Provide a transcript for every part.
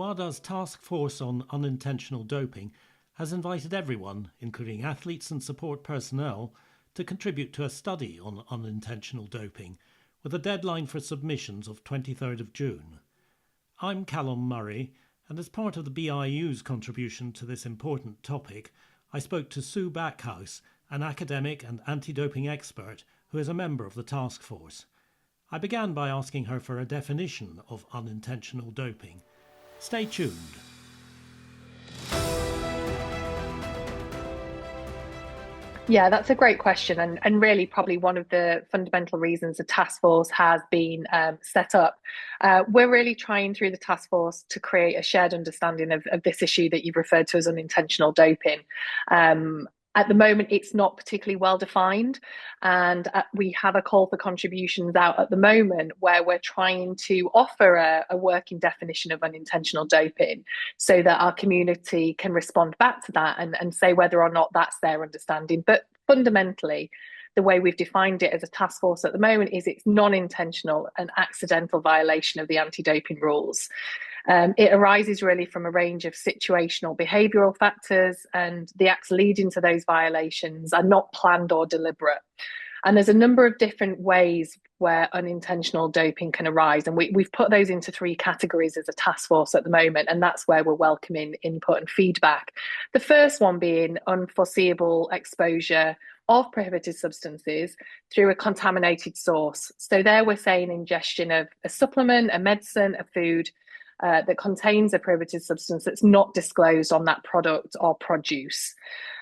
WADA's Taskforce on Unintentional Doping has invited everyone, including athletes and support personnel, to contribute to a study on unintentional doping, with a deadline for submissions of 23rd of June. I'm Callum Murray, and as part of the BIU's contribution to this important topic, I spoke to Sue Backhouse, an academic and anti-doping expert who is a member of the task force. I began by asking her for a definition of unintentional doping. Stay tuned. Yeah, that's a great question, and really probably one of the fundamental reasons the task force has been set up. We're really trying through the task force to create a shared understanding of this issue that you've referred to as unintentional doping. At the moment, it's not particularly well defined, and we have a call for contributions out at the moment where we're trying to offer a working definition of unintentional doping so that our community can respond back to that and say whether or not that's their understanding. But fundamentally, the way we've defined it as a task force at the moment is it's non-intentional and accidental violation of the anti-doping rules. It arises really from a range of situational behavioural factors, and the acts leading to those violations are not planned or deliberate. And there's a number of different ways where unintentional doping can arise, and we've put those into three categories as a task force at the moment, and that's where we're welcoming input and feedback. The first one being unforeseeable exposure of prohibited substances through a contaminated source. So there we're saying ingestion of a supplement, a medicine, a food, that contains a prohibited substance that's not disclosed on that product or produce.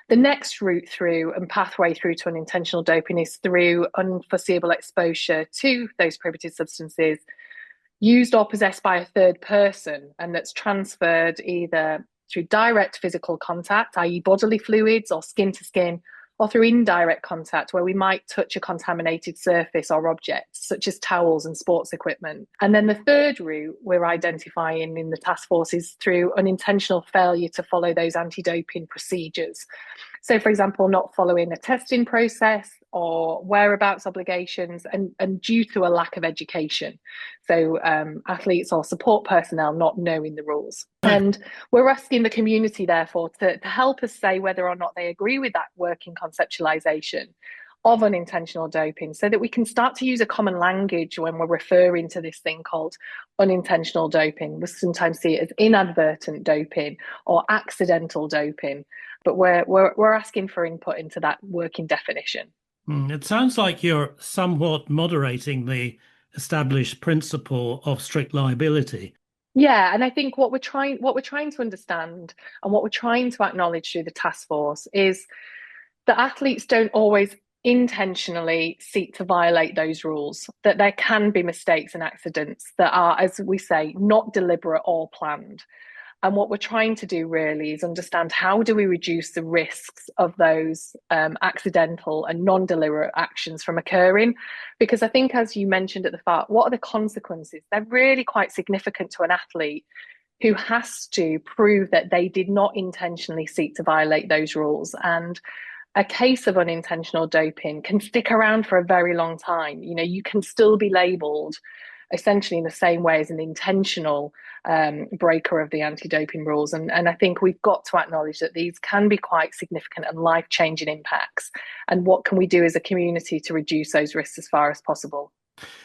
The next route through and pathway through to unintentional doping is through unforeseeable exposure to those prohibited substances used or possessed by a third person, and that's transferred either through direct physical contact, i.e. bodily fluids or skin to skin, or through indirect contact where we might touch a contaminated surface or object, such as towels and sports equipment. And then the third route we're identifying in the task force is through unintentional failure to follow those anti-doping procedures. So, for example, not following a testing process or whereabouts obligations, and due to a lack of education. So athletes or support personnel not knowing the rules. And we're asking the community, therefore, to help us say whether or not they agree with that working conceptualisation of unintentional doping, so that we can start to use a common language when we're referring to this thing called unintentional doping. We sometimes see it as inadvertent doping or accidental doping, but we're asking for input into that working definition. It sounds like you're somewhat moderating the established principle of strict liability. Yeah, and I think what we're trying to understand and what we're trying to acknowledge through the task force is that athletes don't always intentionally seek to violate those rules, that there can be mistakes and accidents that are, as we say, not deliberate or planned. And what we're trying to do really is understand how do we reduce the risks of those accidental and non-deliberate actions from occurring? Because I think, as you mentioned at the start, what are the consequences? They're really quite significant to an athlete who has to prove that they did not intentionally seek to violate those rules. And a case of unintentional doping can stick around for a very long time. You know, you can still be labelled essentially in the same way as an intentional breaker of the anti-doping rules. And I think we've got to acknowledge that these can be quite significant and life-changing impacts. And what can we do as a community to reduce those risks as far as possible?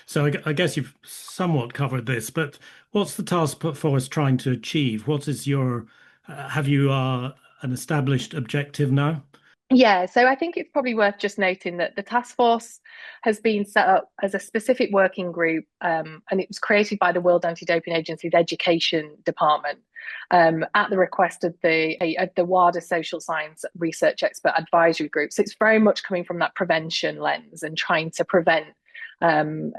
So I guess you've somewhat covered this, but what's the task force trying to achieve? What is your, have you an established objective now? Yeah, so I think it's probably worth just noting that the task force has been set up as a specific working group, and it was created by the World Anti-Doping Agency's Education Department at the request of the WADA Social Science Research Expert Advisory Group. So it's very much coming from that prevention lens and trying to prevent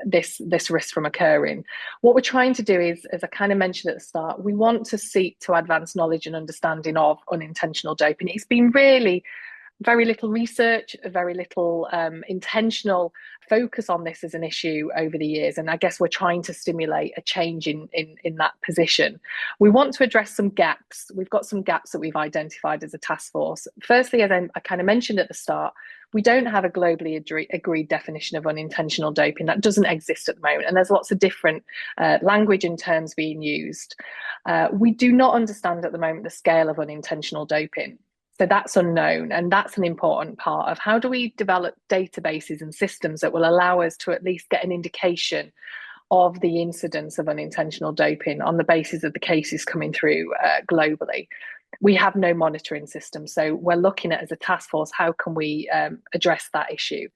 this risk from occurring. What we're trying to do is, as I kind of mentioned at the start, we want to seek to advance knowledge and understanding of unintentional doping. It's been really very little research, very little intentional focus on this as an issue over the years. And I guess we're trying to stimulate a change in that position. We want to address some gaps. We've got some gaps that we've identified as a task force. Firstly, as I kind of mentioned at the start, We don't have a globally agreed definition of unintentional doping. That doesn't exist at the moment. And there's lots of different language and terms being used. We do not understand at the moment the scale of unintentional doping. So that's unknown. And that's an important part of how do we develop databases and systems that will allow us to at least get an indication of the incidence of unintentional doping on the basis of the cases coming through globally. We have no monitoring system. So we're looking at, as a task force, how can we address that issue?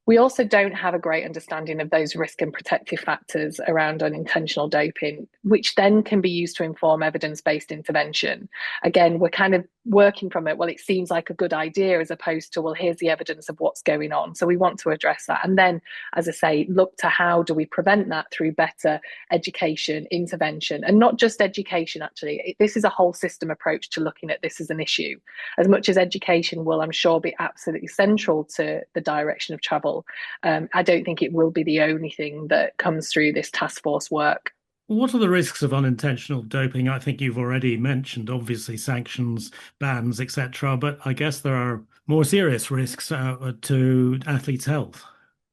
We also don't have a great understanding of those risk and protective factors around unintentional doping, which then can be used to inform evidence-based intervention. Again, we're kind of working from it, well, it seems like a good idea, as opposed to, well, here's the evidence of what's going on. So we want to address that. And then, as I say, look to how do we prevent that through better education, intervention, and not just education, actually. This is a whole system approach to looking at this as an issue. As much as education will, I'm sure, be absolutely central to the direction of travel, I don't think it will be the only thing that comes through this task force work. What are the risks of unintentional doping? I think you've already mentioned, obviously, sanctions, bans, etc. But I guess there are more serious risks to athletes' health.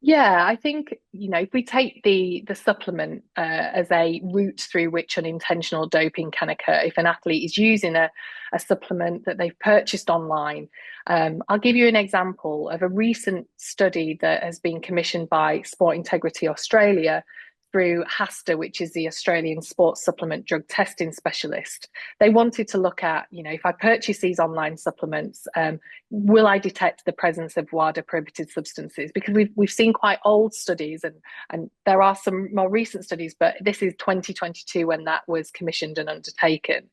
Yeah, I think, if we take the supplement as a route through which unintentional doping can occur, if an athlete is using a supplement that they've purchased online, I'll give you an example of a recent study that has been commissioned by Sport Integrity Australia through HASTA, which is the Australian Sports Supplement Drug Testing Specialist. They wanted to look at, if I purchase these online supplements, will I detect the presence of WADA prohibited substances? Because we've seen quite old studies, and there are some more recent studies, but this is 2022 when that was commissioned and undertaken.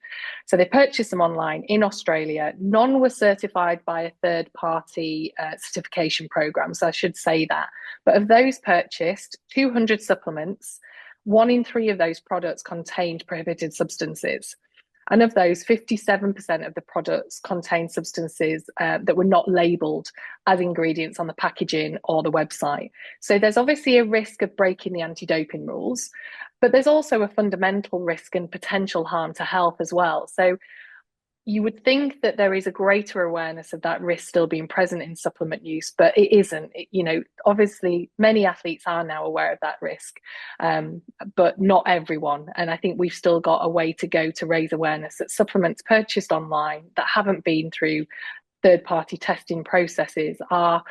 So they purchased them online in Australia. None were certified by a third-party certification program, so I should say that. But of those purchased, 200 supplements, 1 in 3 of those products contained prohibited substances. And of those, 57% of the products contained substances that were not labelled as ingredients on the packaging or the website. So there's obviously a risk of breaking the anti-doping rules, but there's also a fundamental risk and potential harm to health as well. So you would think that there is a greater awareness of that risk still being present in supplement use, but it isn't. Obviously, many athletes are now aware of that risk, but not everyone. And I think we've still got a way to go to raise awareness that supplements purchased online that haven't been through third-party testing processes are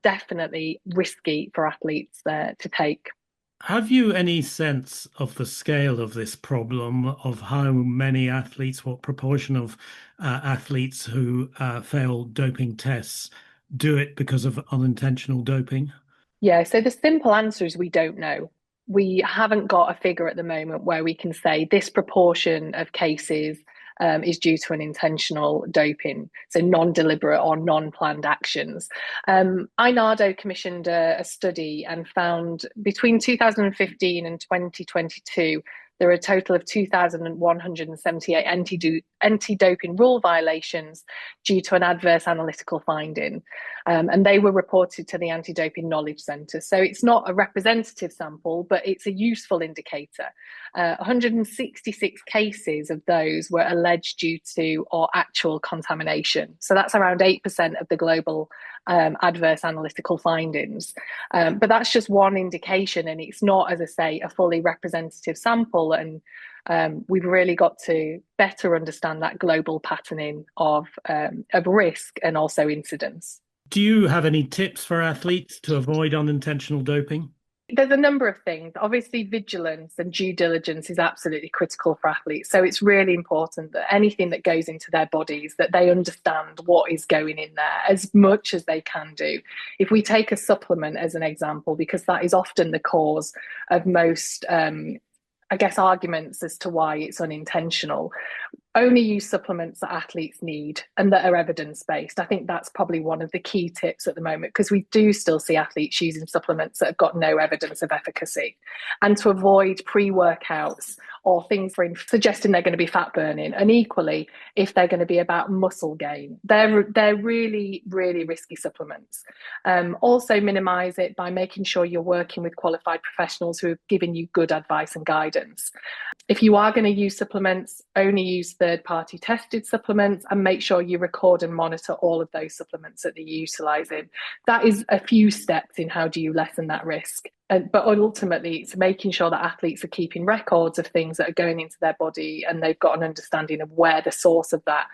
definitely risky for athletes to take. Have you any sense of the scale of this problem, of how many athletes, what proportion of athletes who fail doping tests do it because of unintentional doping? Yeah, so the simple answer is we don't know. We haven't got a figure at the moment where we can say this proportion of cases is due to unintentional doping, so non-deliberate or non-planned actions. INARDO commissioned a study and found between 2015 and 2022, there are a total of 2,178 anti-doping rule violations due to an adverse analytical finding. And they were reported to the Anti-Doping Knowledge Centre. So it's not a representative sample, but it's a useful indicator. 166 cases of those were alleged due to or actual contamination. So that's around 8% of the global adverse analytical findings. But that's just one indication, and it's not, as I say, a fully representative sample. And we've really got to better understand that global patterning of risk and also incidence. Do you have any tips for athletes to avoid unintentional doping? There's a number of things. Obviously, vigilance and due diligence is absolutely critical for athletes. So it's really important that anything that goes into their bodies, that they understand what is going in there as much as they can do. If we take a supplement as an example, because that is often the cause of most arguments as to why it's unintentional. Only use supplements that athletes need and that are evidence-based. I think that's probably one of the key tips at the moment, because we do still see athletes using supplements that have got no evidence of efficacy. And to avoid pre-workouts or things for suggesting they're going to be fat burning. And equally, if they're going to be about muscle gain, they're really, really risky supplements. Also minimize it by making sure you're working with qualified professionals who are giving you good advice and guidance. If you are going to use supplements, only use third-party tested supplements, and make sure you record and monitor all of those supplements that they're utilizing. That is a few steps in how do you lessen that risk. But ultimately, it's making sure that athletes are keeping records of things that are going into their body, and they've got an understanding of where the source of that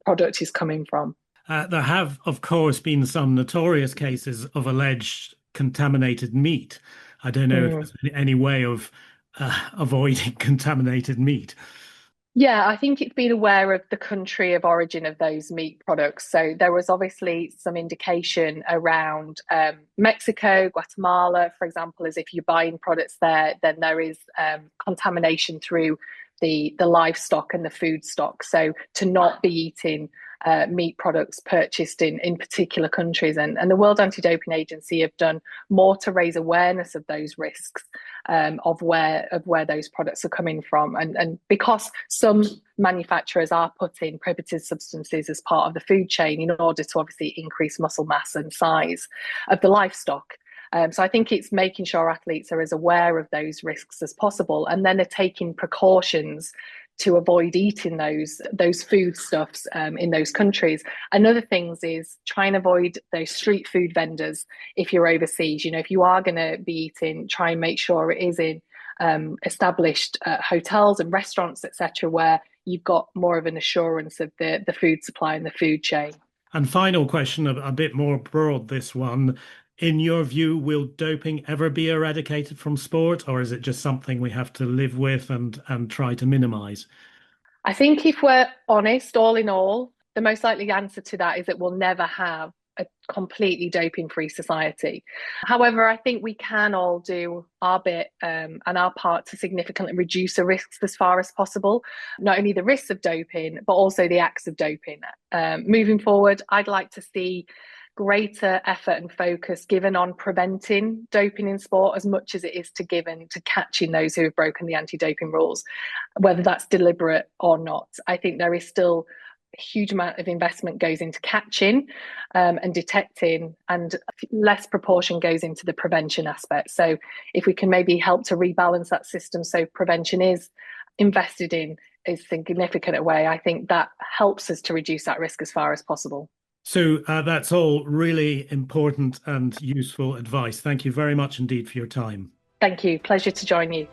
product is coming from. There have, of course, been some notorious cases of alleged contaminated meat. I don't know if there's any way of avoiding contaminated meat. Yeah, I think it's been aware of the country of origin of those meat products. So there was obviously some indication around Mexico, Guatemala, for example, as if you're buying products there, then there is contamination through the livestock and the food stock. So to not be eating meat products purchased in particular countries. And the World Anti-Doping Agency have done more to raise awareness of those risks, of where those products are coming from. And because some manufacturers are putting prohibited substances as part of the food chain in order to obviously increase muscle mass and size of the livestock. So I think it's making sure athletes are as aware of those risks as possible, and then are taking precautions to avoid eating those foodstuffs in those countries. Another things is try and avoid those street food vendors if you're overseas. You know, if you are going to be eating, try and make sure it is in established hotels and restaurants, etc., where you've got more of an assurance of the food supply and the food chain. And final question, a bit more broad, this one. In your view, will doping ever be eradicated from sport, or is it just something we have to live with and try to minimize? I think if we're honest, all in all, the most likely answer to that is that we'll never have a completely doping-free society. However, I think we can all do our bit and our part to significantly reduce the risks as far as possible, not only the risks of doping, but also the acts of doping. Moving forward, I'd like to see greater effort and focus given on preventing doping in sport as much as it is to given to catching those who have broken the anti-doping rules, whether that's deliberate or not. I think there is still a huge amount of investment goes into catching and detecting, and less proportion goes into the prevention aspect. So if we can maybe help to rebalance that system so prevention is invested in a significant way, I think that helps us to reduce that risk as far as possible. So that's all really important and useful advice. Thank you very much indeed for your time. Thank you. Pleasure to join you.